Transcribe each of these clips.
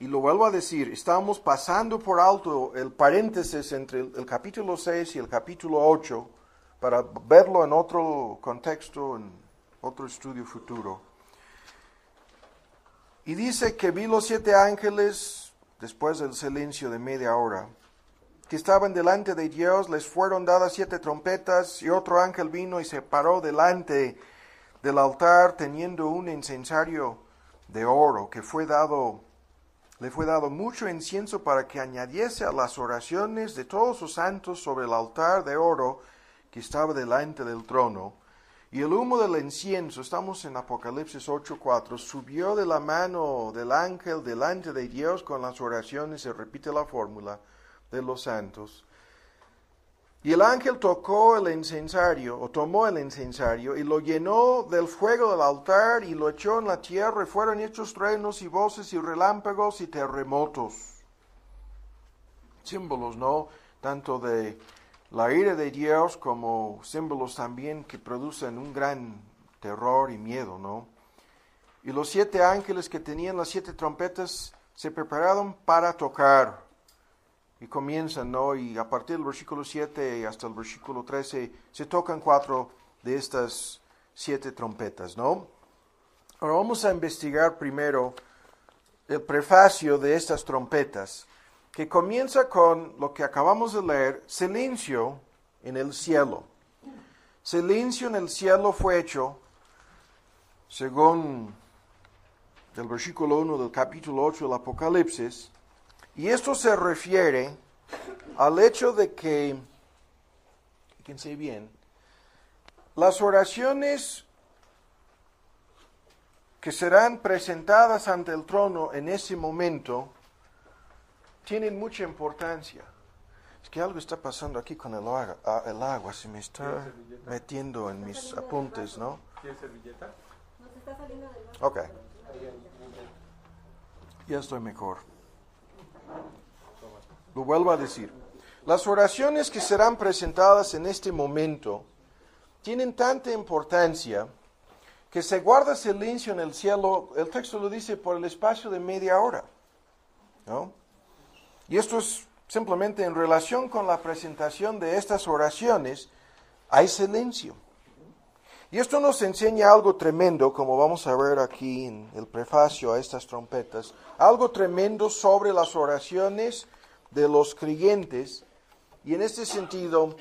y lo vuelvo a decir, estamos pasando por alto el paréntesis entre el capítulo 6 y el capítulo 8 para verlo en otro contexto, en otro estudio futuro. Y dice que vi los 7 ángeles, después del silencio de media hora, que estaban delante de Dios, les fueron dadas 7 trompetas, y otro ángel vino y se paró delante del altar teniendo un incensario de oro que le fue dado mucho incienso para que añadiese a las oraciones de todos los santos sobre el altar de oro que estaba delante del trono. Y el humo del incienso, estamos en Apocalipsis 8:4, subió de la mano del ángel delante de Dios con las oraciones, se repite la fórmula, de los santos. Y el ángel tomó el incensario, y lo llenó del fuego del altar, y lo echó en la tierra, y fueron hechos truenos, y voces, y relámpagos, y terremotos. Símbolos, ¿no? Tanto de la ira de Dios, como símbolos también que producen un gran terror y miedo, ¿no? Y los 7 ángeles que tenían las 7 trompetas se prepararon para tocar. Y comienzan, ¿no? Y a partir del versículo 7 hasta el versículo 13 se tocan 4 de estas 7 trompetas, ¿no? Ahora vamos a investigar primero el prefacio de estas trompetas, que comienza con lo que acabamos de leer, silencio en el cielo. Silencio en el cielo fue hecho, según el versículo 1 del capítulo 8 del Apocalipsis. Y esto se refiere al hecho de que, fíjense bien, las oraciones que serán presentadas ante el trono en ese momento tienen mucha importancia. Es que algo está pasando aquí con el agua, se me está metiendo en mis apuntes, ¿no? ¿Tienes servilleta? Nos está saliendo del vaso. Ok. Ya estoy mejor. Lo vuelvo a decir. Las oraciones que serán presentadas en este momento tienen tanta importancia que se guarda silencio en el cielo, el texto lo dice, por el espacio de media hora, ¿no? Y esto es simplemente en relación con la presentación de estas oraciones, hay silencio. Y esto nos enseña algo tremendo, como vamos a ver aquí en el prefacio a estas trompetas, algo tremendo sobre las oraciones de los creyentes. Y en este sentido,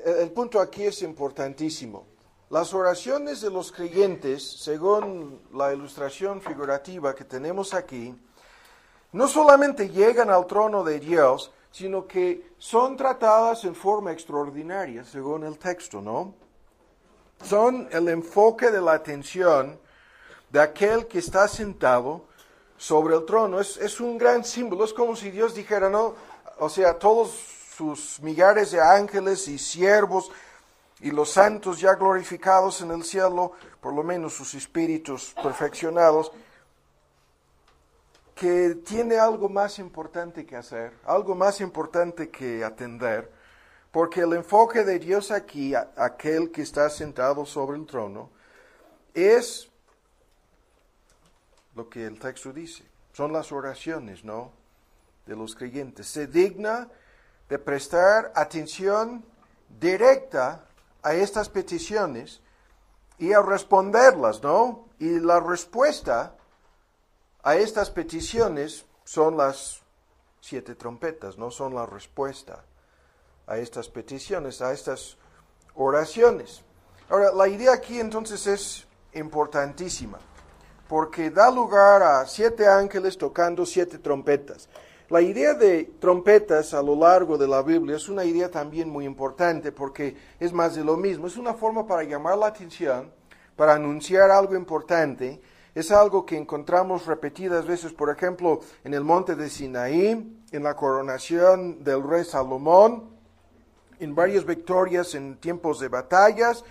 el punto aquí es importantísimo. Las oraciones de los creyentes, según la ilustración figurativa que tenemos aquí, no solamente llegan al trono de Dios, sino que son tratadas en forma extraordinaria, según el texto, ¿no? Son el enfoque de la atención de aquel que está sentado sobre el trono. Es un gran símbolo, es como si Dios dijera, ¿no? O sea, todos sus millares de ángeles y siervos y los santos ya glorificados en el cielo, por lo menos sus espíritus perfeccionados, que tiene algo más importante que hacer, algo más importante que atender, porque el enfoque de Dios aquí, aquel que está sentado sobre el trono, es lo que el texto dice, son las oraciones, ¿no?, de los creyentes. Se digna de prestar atención directa a estas peticiones y a responderlas, ¿no? Y la respuesta a estas peticiones son las 7 trompetas, ¿no? Son la respuesta a estas peticiones, a estas oraciones. Ahora, la idea aquí entonces es importantísima, porque da lugar a 7 ángeles tocando 7 trompetas. La idea de trompetas a lo largo de la Biblia es una idea también muy importante, porque es más de lo mismo. Es una forma para llamar la atención, para anunciar algo importante. Es algo que encontramos repetidas veces, por ejemplo, en el monte de Sinaí, en la coronación del rey Salomón, en varias victorias en tiempos de batallas,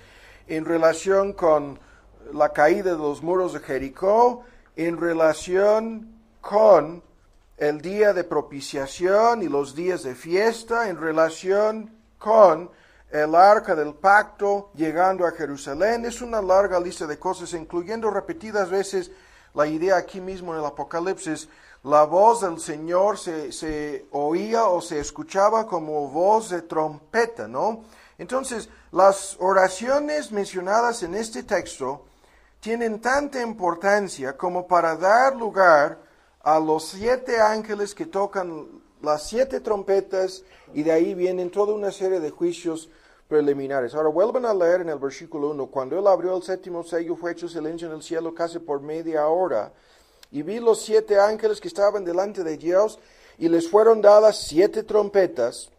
en relación con la caída de los muros de Jericó, en relación con el día de propiciación y los días de fiesta, en relación con el arca del pacto llegando a Jerusalén. Es una larga lista de cosas, incluyendo repetidas veces la idea aquí mismo en el Apocalipsis, la voz del Señor se oía o se escuchaba como voz de trompeta, ¿no? Entonces, las oraciones mencionadas en este texto tienen tanta importancia como para dar lugar a los 7 ángeles que tocan las 7 trompetas, y de ahí vienen toda una serie de juicios preliminares. Ahora vuelvan a leer en el versículo 1, cuando él abrió el 7º sello fue hecho silencio en el cielo casi por media hora, y vi los 7 ángeles que estaban delante de Dios, y les fueron dadas 7 trompetas.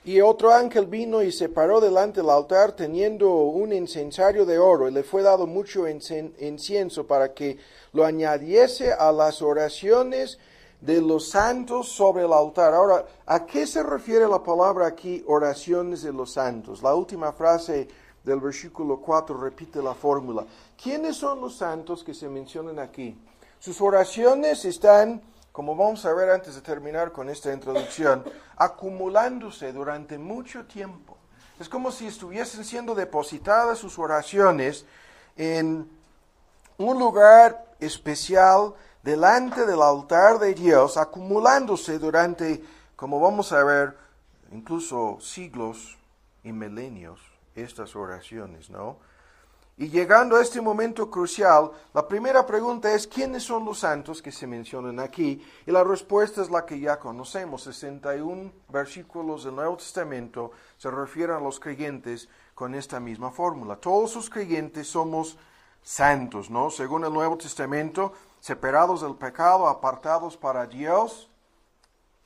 Y otro ángel vino y se paró delante del altar teniendo un incensario de oro, y le fue dado mucho incienso para que lo añadiese a las oraciones de los santos sobre el altar. Ahora, ¿a qué se refiere la palabra aquí, oraciones de los santos? La última frase del versículo 4 repite la fórmula. ¿Quiénes son los santos que se mencionan aquí? Sus oraciones están, como vamos a ver antes de terminar con esta introducción, acumulándose durante mucho tiempo. Es como si estuviesen siendo depositadas sus oraciones en un lugar especial delante del altar de Dios, acumulándose durante, como vamos a ver, incluso siglos y milenios, estas oraciones, ¿no? Y llegando a este momento crucial, la primera pregunta es, ¿quiénes son los santos que se mencionan aquí? Y la respuesta es la que ya conocemos. 61 versículos del Nuevo Testamento se refieren a los creyentes con esta misma fórmula. Todos los creyentes somos santos, ¿no? Según el Nuevo Testamento, separados del pecado, apartados para Dios,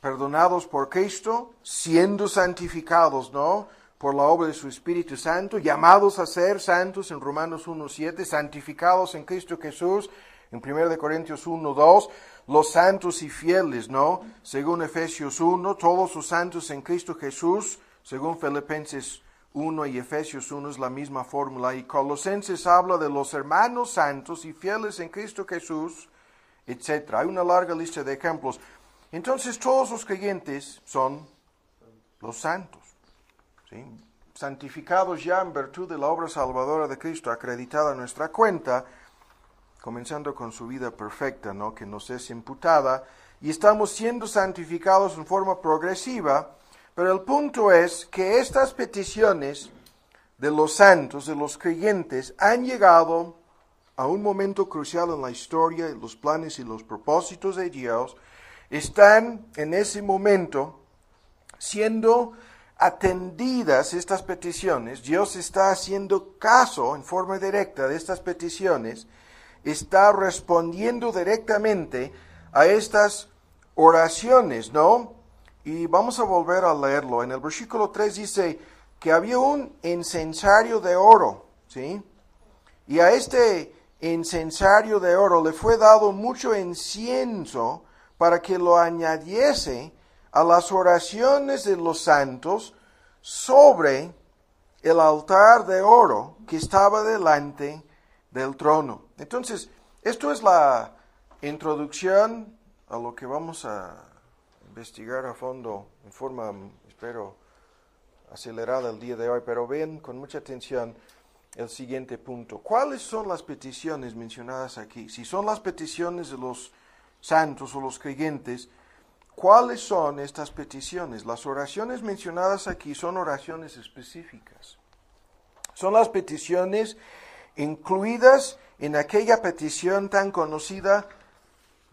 perdonados por Cristo, siendo santificados, ¿no?, por la obra de su Espíritu Santo, llamados a ser santos en Romanos 1:7, santificados en Cristo Jesús en 1 Corintios 1:2, los santos y fieles, ¿no? Según Efesios 1, todos los santos en Cristo Jesús, según Filipenses 1 y Efesios 1 es la misma fórmula, y Colosenses habla de los hermanos santos y fieles en Cristo Jesús, etc. Hay una larga lista de ejemplos. Entonces todos los creyentes son los santos. ¿Sí? Santificados ya en virtud de la obra salvadora de Cristo, acreditada a nuestra cuenta, comenzando con su vida perfecta, ¿no?, que nos es imputada, y estamos siendo santificados en forma progresiva, pero el punto es que estas peticiones de los santos, de los creyentes, han llegado a un momento crucial en la historia, y los planes y los propósitos de Dios están en ese momento siendo atendidas estas peticiones. Dios está haciendo caso en forma directa de estas peticiones, está respondiendo directamente a estas oraciones, ¿no? Y vamos a volver a leerlo. En el versículo 3 dice que había un incensario de oro, ¿sí? Y a este incensario de oro le fue dado mucho incienso para que lo añadiese a las oraciones de los santos sobre el altar de oro que estaba delante del trono. Entonces, esto es la introducción a lo que vamos a investigar a fondo en forma, espero, acelerada el día de hoy, pero vean con mucha atención el siguiente punto. ¿Cuáles son las peticiones mencionadas aquí? Si son las peticiones de los santos o los creyentes, ¿cuáles son estas peticiones? Las oraciones mencionadas aquí son oraciones específicas. Son las peticiones incluidas en aquella petición tan conocida,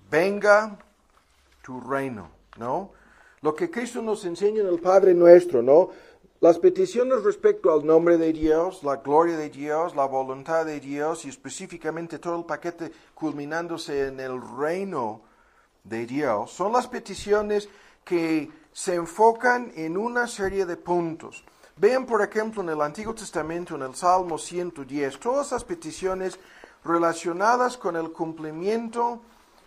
venga tu reino, ¿no? Lo que Cristo nos enseña en el Padre Nuestro, ¿no? Las peticiones respecto al nombre de Dios, la gloria de Dios, la voluntad de Dios y específicamente todo el paquete culminándose en el reino de Dios, son las peticiones que se enfocan en una serie de puntos. Vean, por ejemplo, en el Antiguo Testamento, en el Salmo 110, todas las peticiones relacionadas con el cumplimiento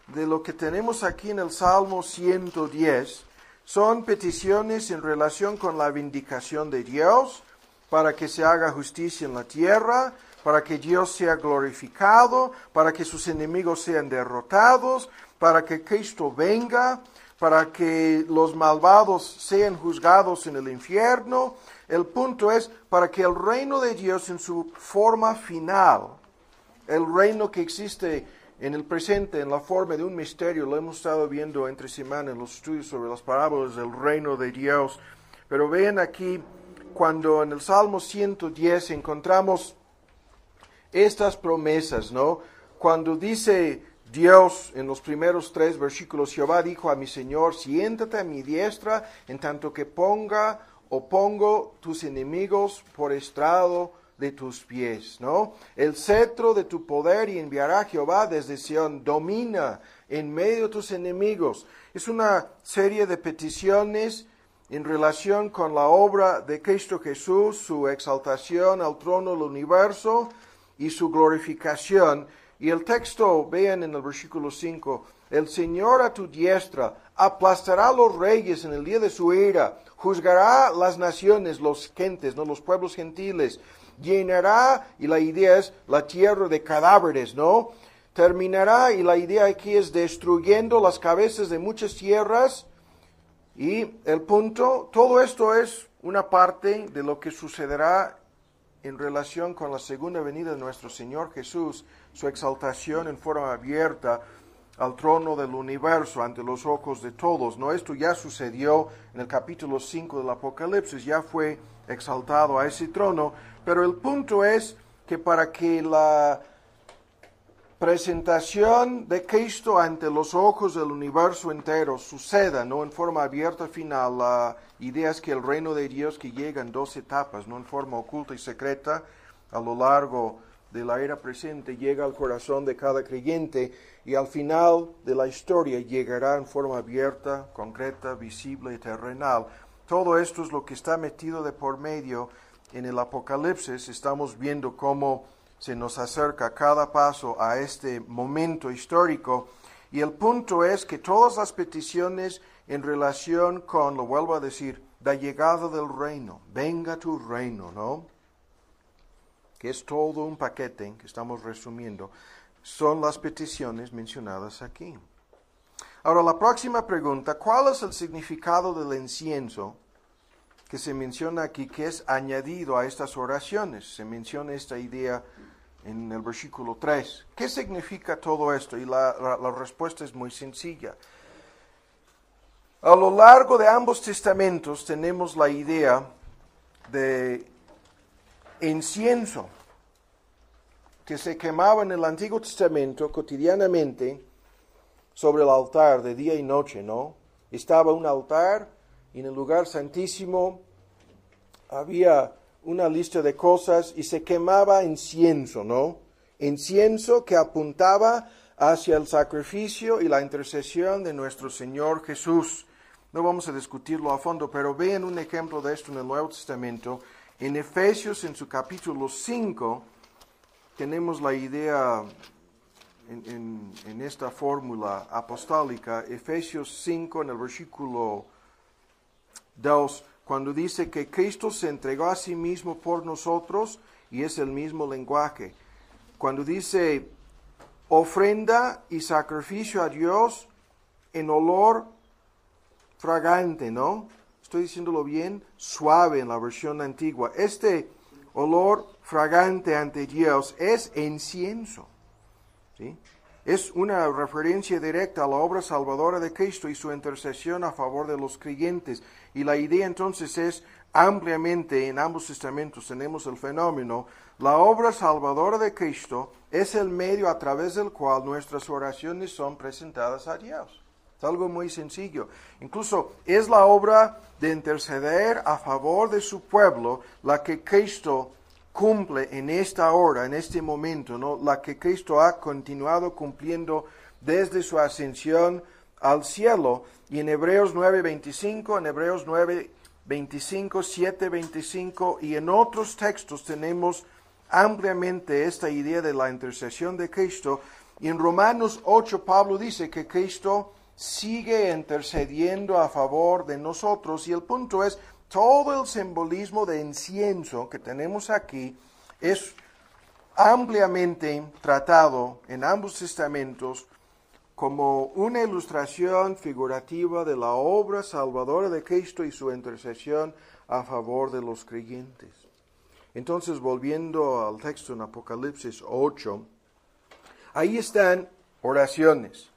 de lo que tenemos aquí en el Salmo 110, son peticiones en relación con la vindicación de Dios, para que se haga justicia en la tierra, para que Dios sea glorificado, para que sus enemigos sean derrotados, para que Cristo venga, para que los malvados sean juzgados en el infierno. El punto es para que el reino de Dios en su forma final, el reino que existe en el presente en la forma de un misterio. Lo hemos estado viendo entre semanas en los estudios sobre las parábolas del reino de Dios. Pero vean aquí, cuando en el Salmo 110 encontramos estas promesas, ¿no? Cuando dice Dios en los primeros 3 versículos, Jehová dijo a mi Señor, siéntate a mi diestra, en tanto que pongo tus enemigos por estrado de tus pies, ¿no? El cetro de tu poder y enviará Jehová desde Sión, domina en medio de tus enemigos. Es una serie de peticiones en relación con la obra de Cristo Jesús, su exaltación al trono del universo y su glorificación. Y el texto, vean en el versículo 5, el Señor a tu diestra aplastará a los reyes en el día de su ira, juzgará las naciones, los gentes, ¿no? Los pueblos gentiles, llenará, y la idea es la tierra de cadáveres, ¿no? Terminará, y la idea aquí es destruyendo las cabezas de muchas tierras. Y el punto, todo esto es una parte de lo que sucederá en relación con la segunda venida de nuestro Señor Jesús, su exaltación en forma abierta al trono del universo ante los ojos de todos. No, esto ya sucedió en el capítulo 5 del Apocalipsis, ya fue exaltado a ese trono, pero el punto es que para que la presentación de Cristo ante los ojos del universo entero suceda, no en forma abierta final, la idea es que el reino de Dios que llega en 2 etapas, no en forma oculta y secreta, a lo largo de la era presente, llega al corazón de cada creyente y al final de la historia llegará en forma abierta, concreta, visible y terrenal. Todo esto es lo que está metido de por medio en el Apocalipsis. Estamos viendo cómo se nos acerca cada paso a este momento histórico. Y el punto es que todas las peticiones en relación con, lo vuelvo a decir, la llegada del reino, venga tu reino, ¿no? Que es todo un paquete que estamos resumiendo, son las peticiones mencionadas aquí. Ahora, la próxima pregunta, ¿cuál es el significado del incienso que se menciona aquí, que es añadido a estas oraciones? Se menciona esta idea en el versículo 3. ¿Qué significa todo esto? Y la respuesta es muy sencilla. A lo largo de ambos testamentos tenemos la idea de incienso que se quemaba en el Antiguo Testamento cotidianamente sobre el altar de día y noche, ¿no? Estaba un altar y en el lugar santísimo había una lista de cosas y se quemaba incienso, ¿no? Incienso que apuntaba hacia el sacrificio y la intercesión de nuestro Señor Jesús. No vamos a discutirlo a fondo, pero vean un ejemplo de esto en el Nuevo Testamento. En Efesios, en su capítulo 5, tenemos la idea en esta fórmula apostólica. Efesios 5, en el versículo 2, cuando dice que Cristo se entregó a sí mismo por nosotros, y es el mismo lenguaje. Cuando dice ofrenda y sacrificio a Dios en olor fragante, ¿no? Estoy diciéndolo bien, suave en la versión antigua. Este olor fragante ante Dios es incienso, ¿sí? Es una referencia directa a la obra salvadora de Cristo y su intercesión a favor de los creyentes. Y la idea entonces es ampliamente, en ambos testamentos tenemos el fenómeno, la obra salvadora de Cristo es el medio a través del cual nuestras oraciones son presentadas a Dios. Es algo muy sencillo. Incluso es la obra de interceder a favor de su pueblo la que Cristo cumple en esta hora, en este momento, ¿no? La que Cristo ha continuado cumpliendo desde su ascensión al cielo. Y en Hebreos 9:25, en Hebreos 9:25, 7:25 y en otros textos tenemos ampliamente esta idea de la intercesión de Cristo. Y en Romanos 8 Pablo dice que Cristo sigue intercediendo a favor de nosotros. Y el punto es, todo el simbolismo de incienso que tenemos aquí es ampliamente tratado en ambos testamentos como una ilustración figurativa de la obra salvadora de Cristo y su intercesión a favor de los creyentes. Entonces, volviendo al texto en Apocalipsis 8, ahí están oraciones,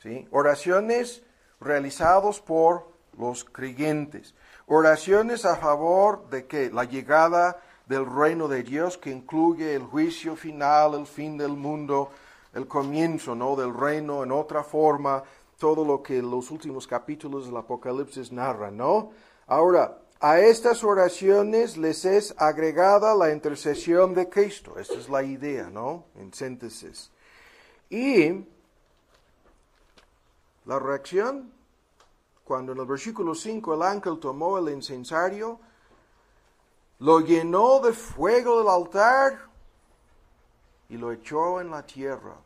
¿sí? Oraciones realizadas por los creyentes. Oraciones a favor de que la llegada del reino de Dios, que incluye el juicio final, el fin del mundo, el comienzo, ¿no?, del reino en otra forma, todo lo que los últimos capítulos del Apocalipsis narran, ¿no? Ahora, a estas oraciones les es agregada la intercesión de Cristo. Esta es la idea, ¿no?, en síntesis. Y la reacción, cuando en el versículo 5 el ángel tomó el incensario, lo llenó de fuego del altar y lo echó en la tierra.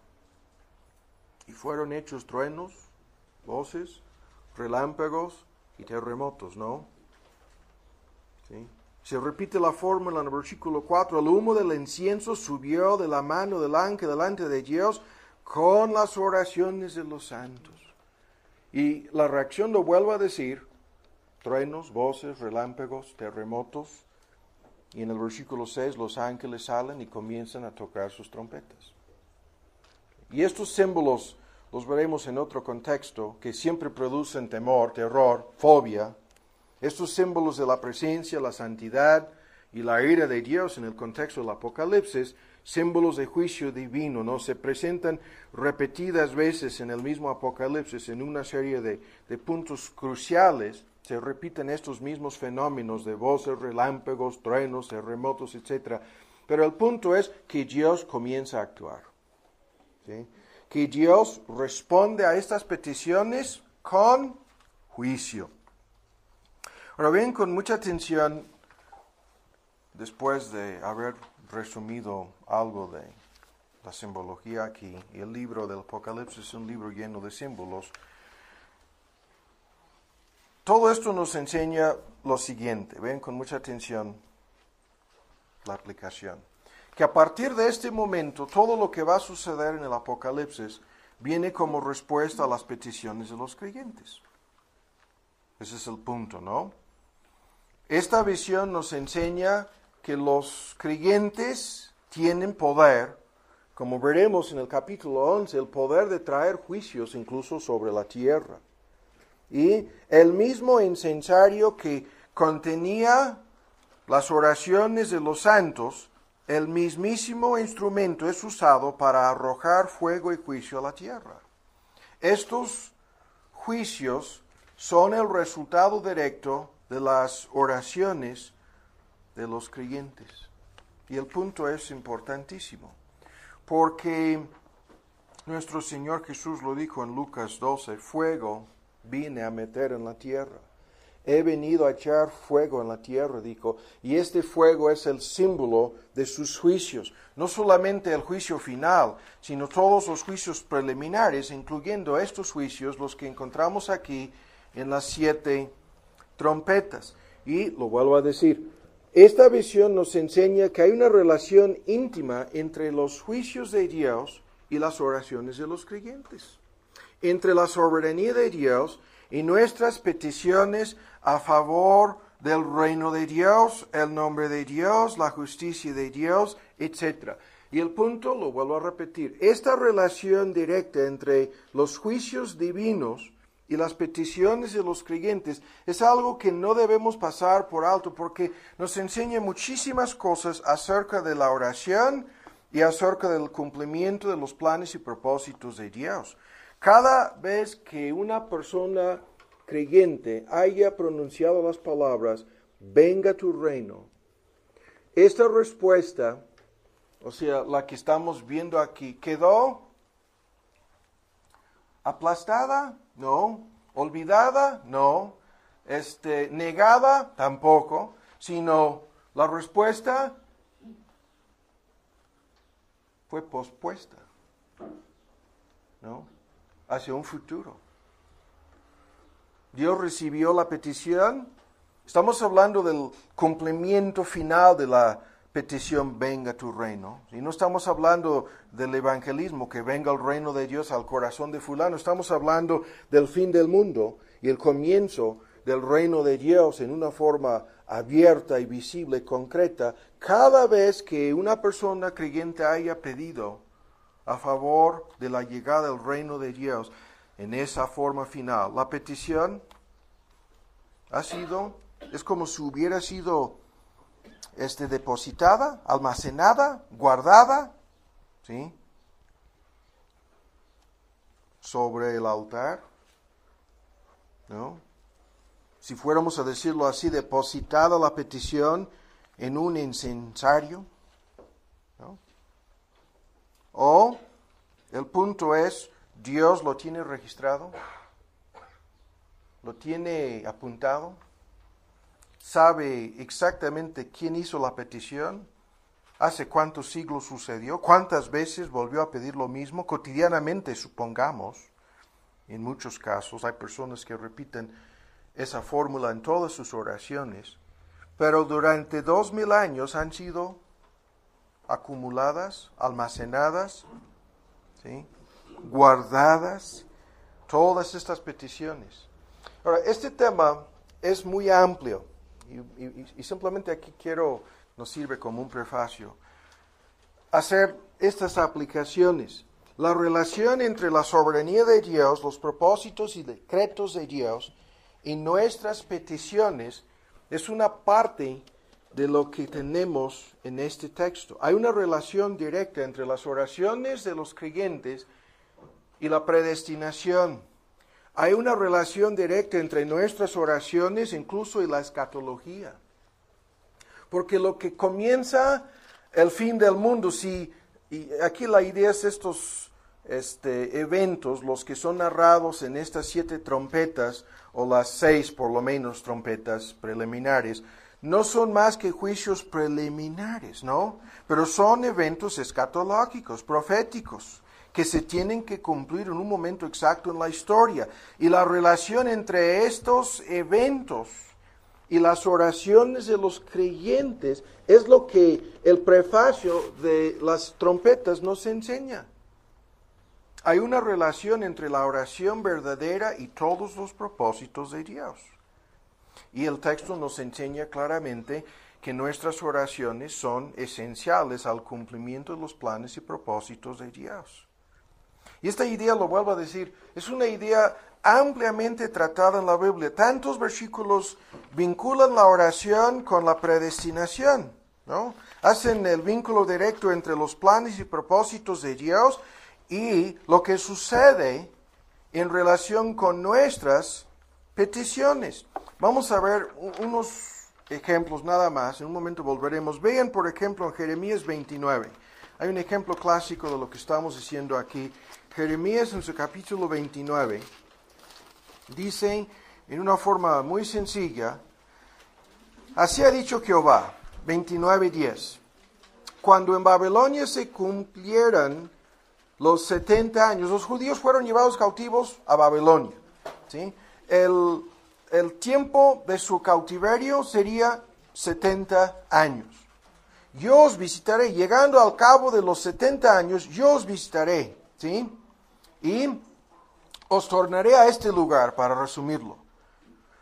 Y fueron hechos truenos, voces, relámpagos y terremotos, ¿no? ¿Sí? Se repite la fórmula en el versículo 4. El humo del incienso subió de la mano del ángel delante de Dios con las oraciones de los santos. Y la reacción, lo vuelvo a decir, truenos, voces, relámpagos, terremotos. Y en el versículo 6 los ángeles salen y comienzan a tocar sus trompetas. Y estos símbolos los veremos en otro contexto que siempre producen temor, terror, fobia. Estos símbolos de la presencia, la santidad y la ira de Dios en el contexto del Apocalipsis, símbolos de juicio divino, ¿no? Se presentan repetidas veces en el mismo Apocalipsis en una serie de puntos cruciales. Se repiten estos mismos fenómenos de voces, relámpagos, truenos, terremotos, etc. Pero el punto es que Dios comienza a actuar, ¿sí? Que Dios responde a estas peticiones con juicio. Ahora bien, con mucha atención, después de haber resumido algo de la simbología aquí, y el libro del Apocalipsis es un libro lleno de símbolos, todo esto nos enseña lo siguiente. Ven con mucha atención la aplicación. Que a partir de este momento, todo lo que va a suceder en el Apocalipsis viene como respuesta a las peticiones de los creyentes. Ese es el punto, ¿no? Esta visión nos enseña que los creyentes tienen poder, como veremos en el capítulo 11, el poder de traer juicios incluso sobre la tierra. Y el mismo incensario que contenía las oraciones de los santos, el mismísimo instrumento es usado para arrojar fuego y juicio a la tierra. Estos juicios son el resultado directo de las oraciones de los creyentes. Y el punto es importantísimo, porque nuestro Señor Jesús lo dijo en Lucas 12, fuego vine a meter en la tierra. He venido a echar fuego en la tierra, dijo, y este fuego es el símbolo de sus juicios. No solamente el juicio final, sino todos los juicios preliminares, incluyendo estos juicios, los que encontramos aquí en las 7 trompetas. Y lo vuelvo a decir, esta visión nos enseña que hay una relación íntima entre los juicios de Dios y las oraciones de los creyentes. Entre la soberanía de Dios y nuestras peticiones a favor del reino de Dios, el nombre de Dios, la justicia de Dios, etc. Y el punto, lo vuelvo a repetir, esta relación directa entre los juicios divinos y las peticiones de los creyentes es algo que no debemos pasar por alto porque nos enseña muchísimas cosas acerca de la oración y acerca del cumplimiento de los planes y propósitos de Dios. Cada vez que una persona creyente haya pronunciado las palabras, venga tu reino, esta respuesta, o sea, la que estamos viendo aquí, ¿quedó aplastada? No. ¿Olvidada? No. ¿Negada? Tampoco. Sino la respuesta fue pospuesta, ¿no? Hacia un futuro. Dios recibió la petición. Estamos hablando del cumplimiento final de la petición, venga tu reino. Y no estamos hablando del evangelismo, que venga el reino de Dios al corazón de fulano. Estamos hablando del fin del mundo y el comienzo del reino de Dios en una forma abierta y visible, concreta, cada vez que una persona creyente haya pedido a favor de la llegada del reino de Dios en esa forma final. La petición es como si hubiera sido depositada, almacenada, guardada, ¿sí?, sobre el altar, ¿no? Si fuéramos a decirlo así, depositada la petición en un incensario, ¿no? O el punto es, Dios lo tiene registrado, lo tiene apuntado, sabe exactamente quién hizo la petición, hace cuántos siglos sucedió, cuántas veces volvió a pedir lo mismo, cotidianamente supongamos. En muchos casos hay personas que repiten esa fórmula en todas sus oraciones, pero durante 2000 años han sido acumuladas, almacenadas, ¿sí?, guardadas, todas estas peticiones. Ahora, este tema es muy amplio y simplemente aquí nos sirve como un prefacio, hacer estas aplicaciones. La relación entre la soberanía de Dios, los propósitos y decretos de Dios y nuestras peticiones es una parte de lo que tenemos en este texto. Hay una relación directa entre las oraciones de los creyentes y la predestinación. Hay una relación directa entre nuestras oraciones, incluso y la escatología. Porque lo que comienza el fin del mundo, y aquí la idea es estos eventos, los que son narrados en estas 7 trompetas, o las 6 por lo menos trompetas preliminares, no son más que juicios preliminares, ¿no? Pero son eventos escatológicos, proféticos, que se tienen que cumplir en un momento exacto en la historia. Y la relación entre estos eventos y las oraciones de los creyentes es lo que el prefacio de las trompetas nos enseña. Hay una relación entre la oración verdadera y todos los propósitos de Dios. Y el texto nos enseña claramente que nuestras oraciones son esenciales al cumplimiento de los planes y propósitos de Dios. Y esta idea, lo vuelvo a decir, es una idea ampliamente tratada en la Biblia. Tantos versículos vinculan la oración con la predestinación, ¿no? Hacen el vínculo directo entre los planes y propósitos de Dios y lo que sucede en relación con nuestras peticiones. Vamos a ver unos ejemplos nada más. En un momento volveremos. Vean, por ejemplo, en Jeremías 29. Hay un ejemplo clásico de lo que estamos diciendo aquí. Jeremías en su capítulo 29 dice en una forma muy sencilla: así ha dicho Jehová, 29:10, cuando en Babilonia se cumplieran los 70 años, los judíos fueron llevados cautivos a Babilonia, ¿sí? El tiempo de su cautiverio sería 70 años. Yo os visitaré, llegando al cabo de los 70 años, yo os visitaré, ¿sí? Y os tornaré a este lugar, para resumirlo.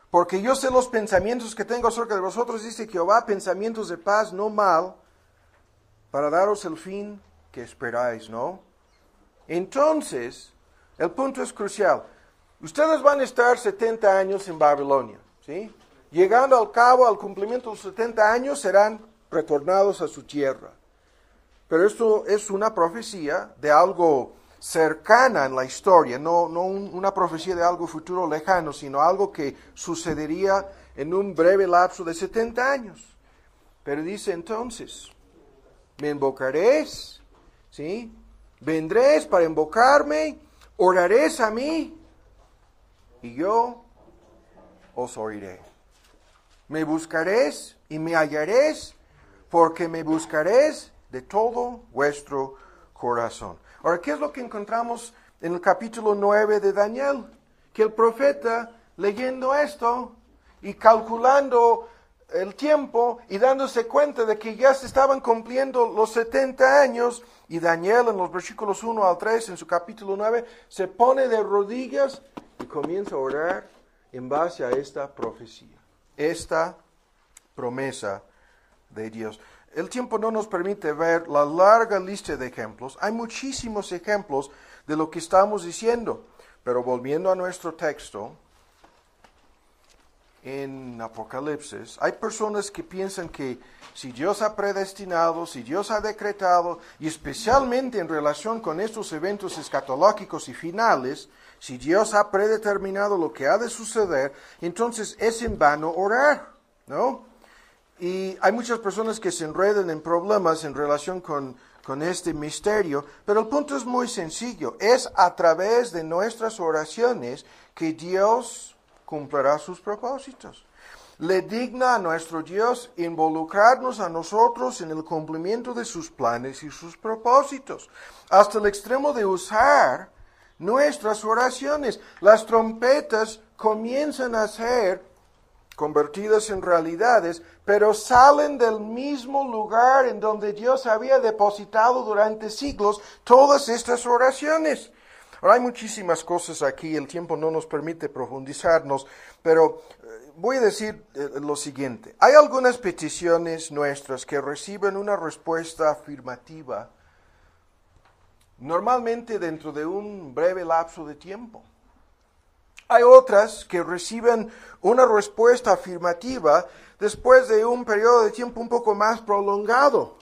Porque yo sé los pensamientos que tengo acerca de vosotros, dice Jehová, pensamientos de paz, no mal, para daros el fin que esperáis, ¿no? Entonces, el punto es crucial. Ustedes van a estar 70 años en Babilonia, ¿sí? Llegando al cabo, al cumplimiento de los 70 años, serán retornados a su tierra. Pero esto es una profecía de algo cercana en la historia, no una profecía de algo futuro lejano, sino algo que sucedería en un breve lapso de 70 años. Pero dice entonces, me invocaréis, ¿sí? Vendréis para invocarme, oraréis a mí, y yo os oiré. Me buscaréis y me hallaréis, porque me buscaréis de todo vuestro corazón. Ahora, ¿qué es lo que encontramos en el capítulo 9 de Daniel? Que el profeta, leyendo esto y calculando el tiempo y dándose cuenta de que ya se estaban cumpliendo los 70 años, y Daniel en los versículos 1 al 3, en su capítulo 9, se pone de rodillas y comienza a orar en base a esta profecía, esta promesa de Dios. El tiempo no nos permite ver la larga lista de ejemplos. Hay muchísimos ejemplos de lo que estamos diciendo. Pero volviendo a nuestro texto, en Apocalipsis, hay personas que piensan que si Dios ha predestinado, si Dios ha decretado, y especialmente en relación con estos eventos escatológicos y finales, si Dios ha predeterminado lo que ha de suceder, entonces es en vano orar, ¿no? Y hay muchas personas que se enredan en problemas en relación con este misterio, pero el punto es muy sencillo. Es a través de nuestras oraciones que Dios cumplirá sus propósitos. Le digna a nuestro Dios involucrarnos a nosotros en el cumplimiento de sus planes y sus propósitos, hasta el extremo de usar nuestras oraciones. Las trompetas comienzan a ser convertidas en realidades, pero salen del mismo lugar en donde Dios había depositado durante siglos todas estas oraciones. Ahora, hay muchísimas cosas aquí, el tiempo no nos permite profundizarnos, pero voy a decir lo siguiente. Hay algunas peticiones nuestras que reciben una respuesta afirmativa, normalmente dentro de un breve lapso de tiempo. Hay otras que reciben una respuesta afirmativa después de un periodo de tiempo un poco más prolongado.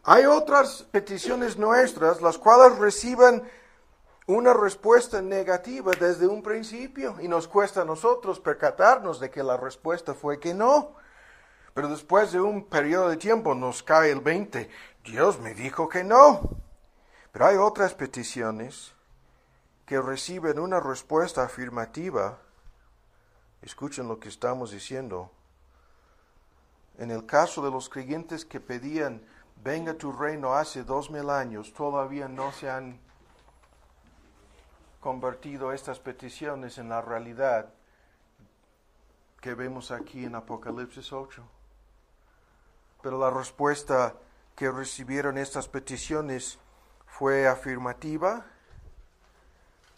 Hay otras peticiones nuestras, las cuales reciben una respuesta negativa desde un principio y nos cuesta a nosotros percatarnos de que la respuesta fue que no. Pero después de un periodo de tiempo nos cae el 20. Dios me dijo que no. Pero hay otras peticiones que reciben una respuesta afirmativa. Escuchen lo que estamos diciendo. En el caso de los creyentes que pedían, venga tu reino hace 2000 años, todavía no se han convertido estas peticiones en la realidad que vemos aquí en Apocalipsis 8. Pero la respuesta que recibieron estas peticiones fue afirmativa,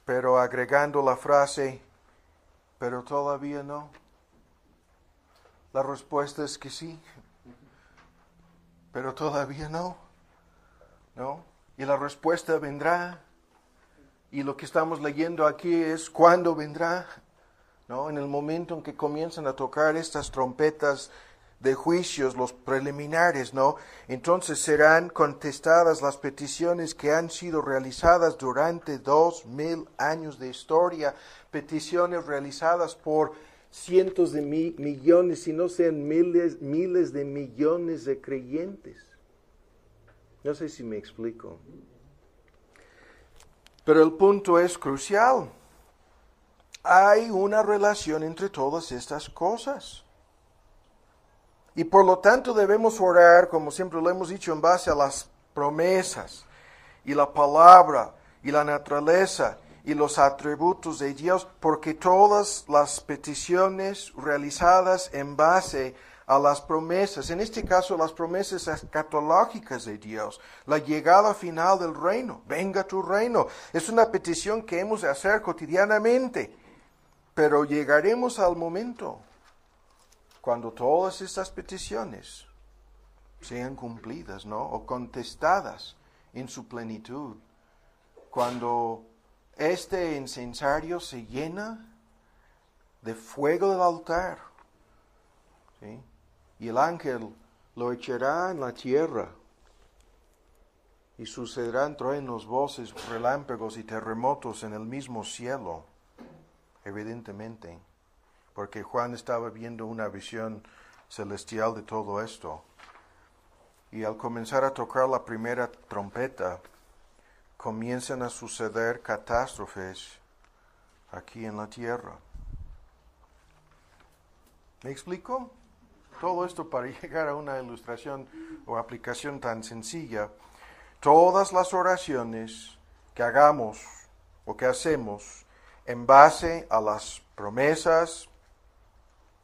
pero agregando la frase, pero todavía no. La respuesta es que sí, pero todavía no. ¿No? Y la respuesta vendrá. Y lo que estamos leyendo aquí es cuándo vendrá, ¿no? En el momento en que comienzan a tocar estas trompetas de juicios, los preliminares, ¿no? Entonces serán contestadas las peticiones que han sido realizadas durante 2000 años de historia, peticiones realizadas por cientos de millones, si no sean miles de millones de creyentes. No sé si me explico. Pero el punto es crucial. Hay una relación entre todas estas cosas. Y por lo tanto debemos orar, como siempre lo hemos dicho, en base a las promesas y la palabra y la naturaleza y los atributos de Dios, porque todas las peticiones realizadas en base a las promesas, en este caso las promesas escatológicas de Dios, la llegada final del reino, venga tu reino, es una petición que hemos de hacer cotidianamente, pero llegaremos al momento cuando todas estas peticiones sean cumplidas, ¿no? O contestadas en su plenitud, cuando este incensario se llena de fuego del altar, ¿sí? Y el ángel lo echará en la tierra y sucederán truenos, voces, relámpagos y terremotos en el mismo cielo, evidentemente, porque Juan estaba viendo una visión celestial de todo esto. Y al comenzar a tocar la primera trompeta, comienzan a suceder catástrofes aquí en la tierra. ¿Me explico? Todo esto para llegar a una ilustración o aplicación tan sencilla. Todas las oraciones que hagamos o que hacemos en base a las promesas,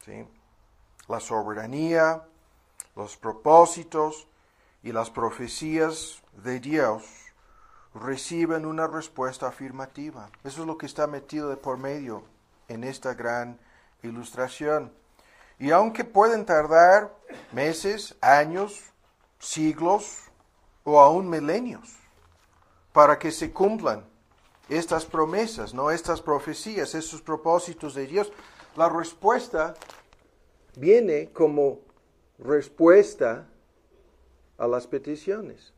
¿sí?, la soberanía, los propósitos y las profecías de Dios, reciben una respuesta afirmativa. Eso es lo que está metido de por medio en esta gran ilustración. Y aunque pueden tardar meses, años, siglos o aún milenios para que se cumplan estas promesas, ¿no? Estas profecías, esos propósitos de Dios. La respuesta viene como respuesta a las peticiones.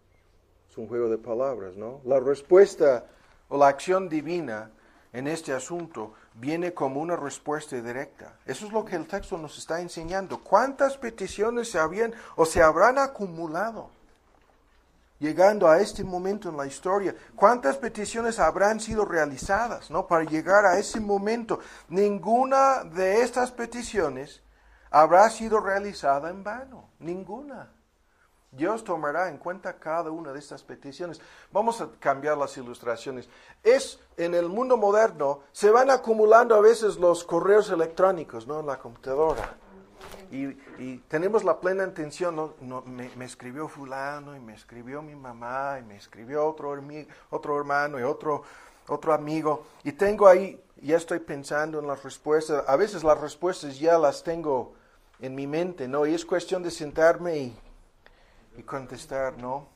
Es un juego de palabras, ¿no? La respuesta o la acción divina en este asunto viene como una respuesta directa. Eso es lo que el texto nos está enseñando. ¿Cuántas peticiones se habían o se habrán acumulado llegando a este momento en la historia? ¿Cuántas peticiones habrán sido realizadas, ¿no? Para llegar a ese momento? Ninguna de estas peticiones habrá sido realizada en vano. Ninguna. Dios tomará en cuenta cada una de estas peticiones. Vamos a cambiar las ilustraciones. En el mundo moderno, se van acumulando a veces los correos electrónicos, ¿no? En la computadora. Y tenemos la plena intención, ¿no? Me escribió fulano, y me escribió mi mamá, y me escribió otro hermano, y otro amigo. Y tengo ahí, ya estoy pensando en las respuestas. A veces las respuestas ya las tengo en mi mente, ¿no? Y es cuestión de sentarme y contestar, ¿no?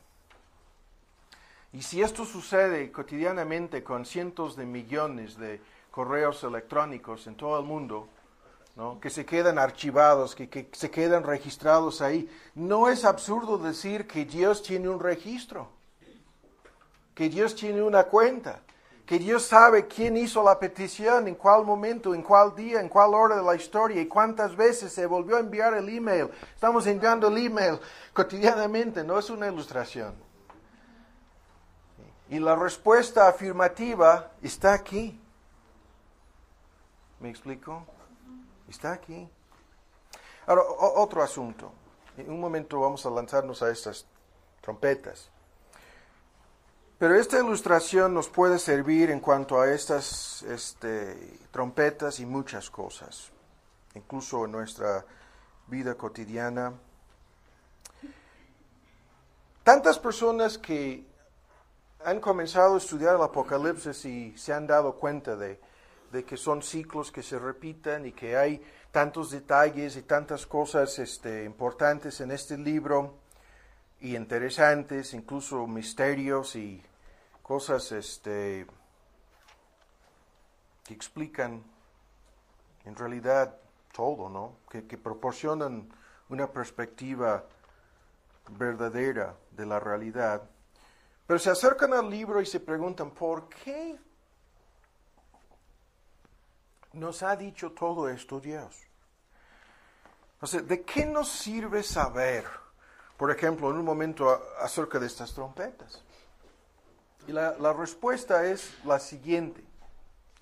Y si esto sucede cotidianamente con cientos de millones de correos electrónicos en todo el mundo, ¿no? Que se quedan archivados, que se quedan registrados ahí, no es absurdo decir que Dios tiene un registro, que Dios tiene una cuenta, que Dios sabe quién hizo la petición, en cuál momento, en cuál día, en cuál hora de la historia y cuántas veces se volvió a enviar el email. Estamos enviando el email cotidianamente, no es una ilustración. Y la respuesta afirmativa está aquí. ¿Me explico? Está aquí. Ahora, otro asunto. En un momento vamos a lanzarnos a estas trompetas. Pero esta ilustración nos puede servir en cuanto a estas trompetas y muchas cosas, incluso en nuestra vida cotidiana. Tantas personas que han comenzado a estudiar el Apocalipsis y se han dado cuenta de que son ciclos que se repiten y que hay tantos detalles y tantas cosas importantes en este libro y interesantes, incluso misterios y cosas que explican en realidad todo, ¿no? Que proporcionan una perspectiva verdadera de la realidad. Pero se acercan al libro y se preguntan, ¿por qué nos ha dicho todo esto Dios? O sea, ¿de qué nos sirve saber, por ejemplo, en un momento acerca de estas trompetas? Y la respuesta es la siguiente.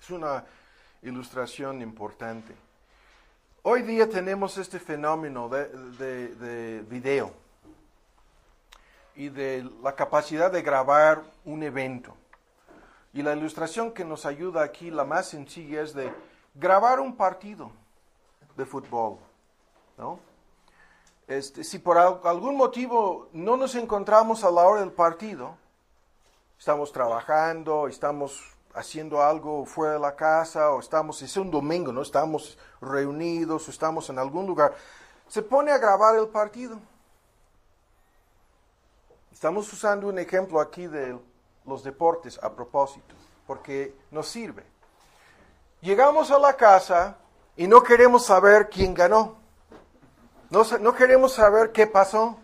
Es una ilustración importante. Hoy día tenemos este fenómeno de video y de la capacidad de grabar un evento. Y la ilustración que nos ayuda aquí, la más sencilla, es de grabar un partido de fútbol, ¿no? Si por algún motivo no nos encontramos a la hora del partido, estamos trabajando, estamos haciendo algo fuera de la casa, o es un domingo, ¿no? Estamos reunidos, o estamos en algún lugar, se pone a grabar el partido. Estamos usando un ejemplo aquí de los deportes a propósito, porque nos sirve. Llegamos a la casa y no queremos saber quién ganó. No queremos saber qué pasó.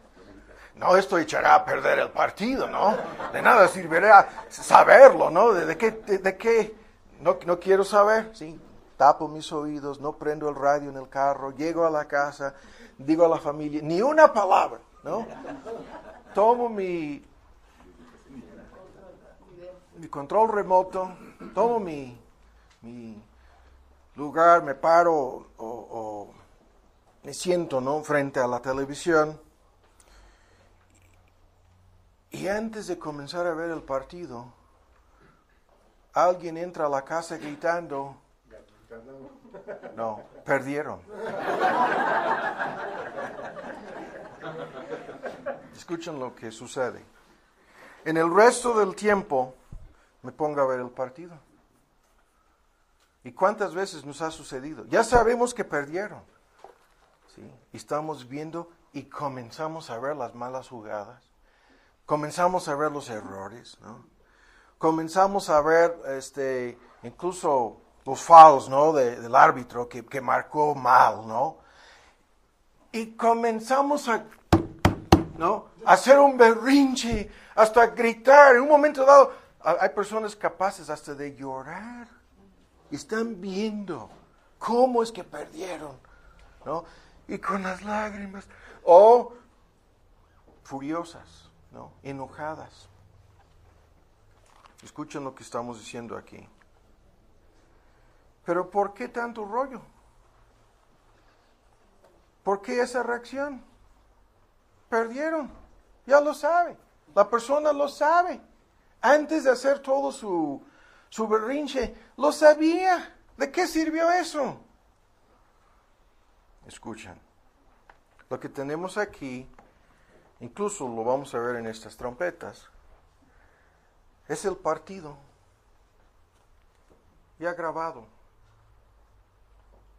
No, esto echará a perder el partido, ¿no? De nada servirá saberlo, ¿no? ¿De qué? No quiero saber, ¿sí? Tapo mis oídos, no prendo el radio en el carro, llego a la casa, digo a la familia, ni una palabra, ¿no? Tomo mi control remoto, tomo mi lugar, me paro o me siento, ¿no? Frente a la televisión. Y antes de comenzar a ver el partido, alguien entra a la casa gritando, no, perdieron. Escuchen lo que sucede. En el resto del tiempo me pongo a ver el partido. ¿Y cuántas veces nos ha sucedido? Ya sabemos que perdieron, ¿sí? Y estamos viendo y comenzamos a ver las malas jugadas, comenzamos a ver los errores, ¿no? Comenzamos a ver incluso los fouls, ¿no? del árbitro que marcó mal, ¿no? Y comenzamos a, ¿no? a hacer un berrinche, hasta gritar. En un momento dado, hay personas capaces hasta de llorar. Están viendo cómo es que perdieron, ¿no? Y con las lágrimas, o furiosas, ¿no? Enojadas. Escuchen lo que estamos diciendo aquí. Pero ¿por qué tanto rollo? ¿Por qué esa reacción? Perdieron, ya lo sabe, la persona lo sabe. Antes de hacer todo su berrinche, lo sabía. ¿De qué sirvió eso? Escuchen, lo que tenemos aquí, incluso lo vamos a ver en estas trompetas, es el partido, ya grabado.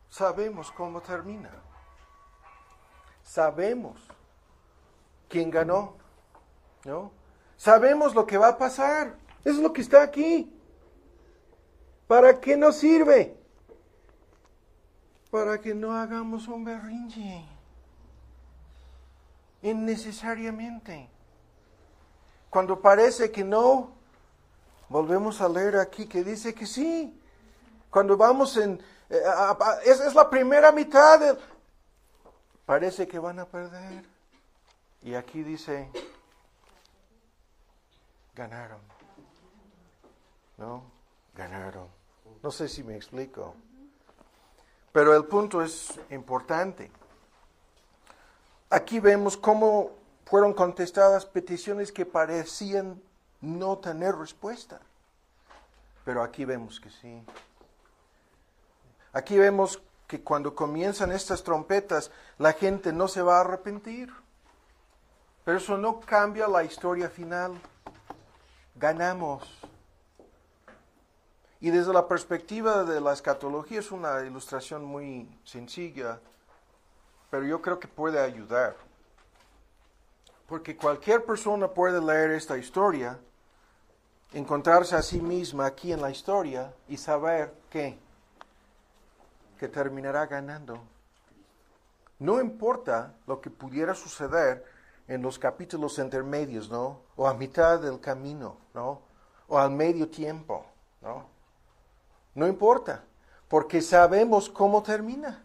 Sabemos cómo termina. Sabemos quién ganó, ¿no? Sabemos lo que va a pasar. Eso es lo que está aquí. ¿Para qué nos sirve? Para que no hagamos un berrinche innecesariamente. Cuando parece que no, volvemos a leer aquí que dice que sí. Cuando vamos es la primera mitad, parece que van a perder. Y aquí dice, ganaron. ¿No? Ganaron. No sé si me explico. Pero el punto es importante. Aquí vemos cómo fueron contestadas peticiones que parecían no tener respuesta. Pero aquí vemos que sí. Aquí vemos que cuando comienzan estas trompetas, la gente no se va a arrepentir. Pero eso no cambia la historia final. Ganamos. Y desde la perspectiva de la escatología es una ilustración muy sencilla, pero yo creo que puede ayudar. Porque cualquier persona puede leer esta historia, encontrarse a sí misma aquí en la historia y saber que terminará ganando. No importa lo que pudiera suceder en los capítulos intermedios, ¿no? O a mitad del camino, ¿no? O al medio tiempo, ¿no? No importa, porque sabemos cómo termina.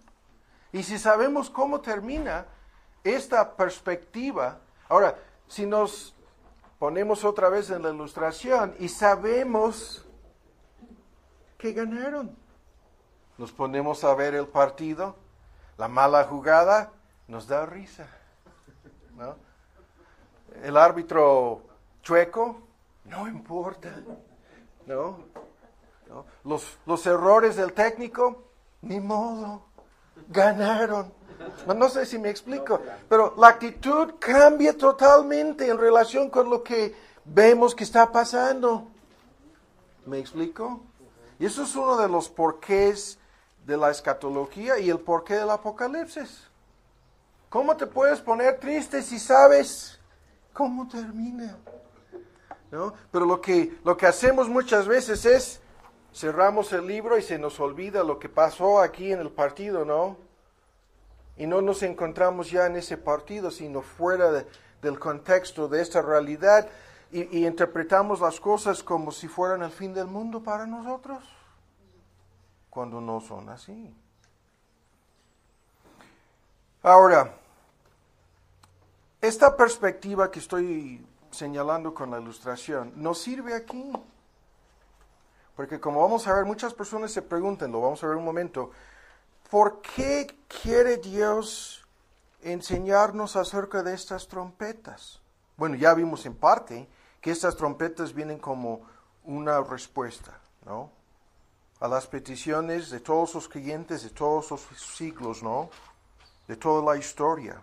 Y si sabemos cómo termina, esta perspectiva... Ahora, si nos ponemos otra vez en la ilustración y sabemos que ganaron, nos ponemos a ver el partido, la mala jugada nos da risa, ¿no? El árbitro chueco, no importa, ¿no? ¿No? Los errores del técnico, ni modo, ganaron. No sé si me explico, pero la actitud cambia totalmente en relación con lo que vemos que está pasando. ¿Me explico? Y eso es uno de los porqués de la escatología y el porqué del Apocalipsis. ¿Cómo te puedes poner triste si sabes cómo termina? ¿No? Pero lo que hacemos muchas veces es cerramos el libro y se nos olvida lo que pasó aquí en el partido, ¿no? Y no nos encontramos ya en ese partido, sino fuera del contexto de esta realidad y interpretamos las cosas como si fueran el fin del mundo para nosotros, cuando no son así. Ahora, esta perspectiva que estoy señalando con la ilustración nos sirve aquí. Porque como vamos a ver, muchas personas se preguntan, lo vamos a ver un momento, ¿por qué quiere Dios enseñarnos acerca de estas trompetas? Bueno, ya vimos en parte que estas trompetas vienen como una respuesta, ¿no? A las peticiones de todos los creyentes de todos los siglos, ¿no? De toda la historia.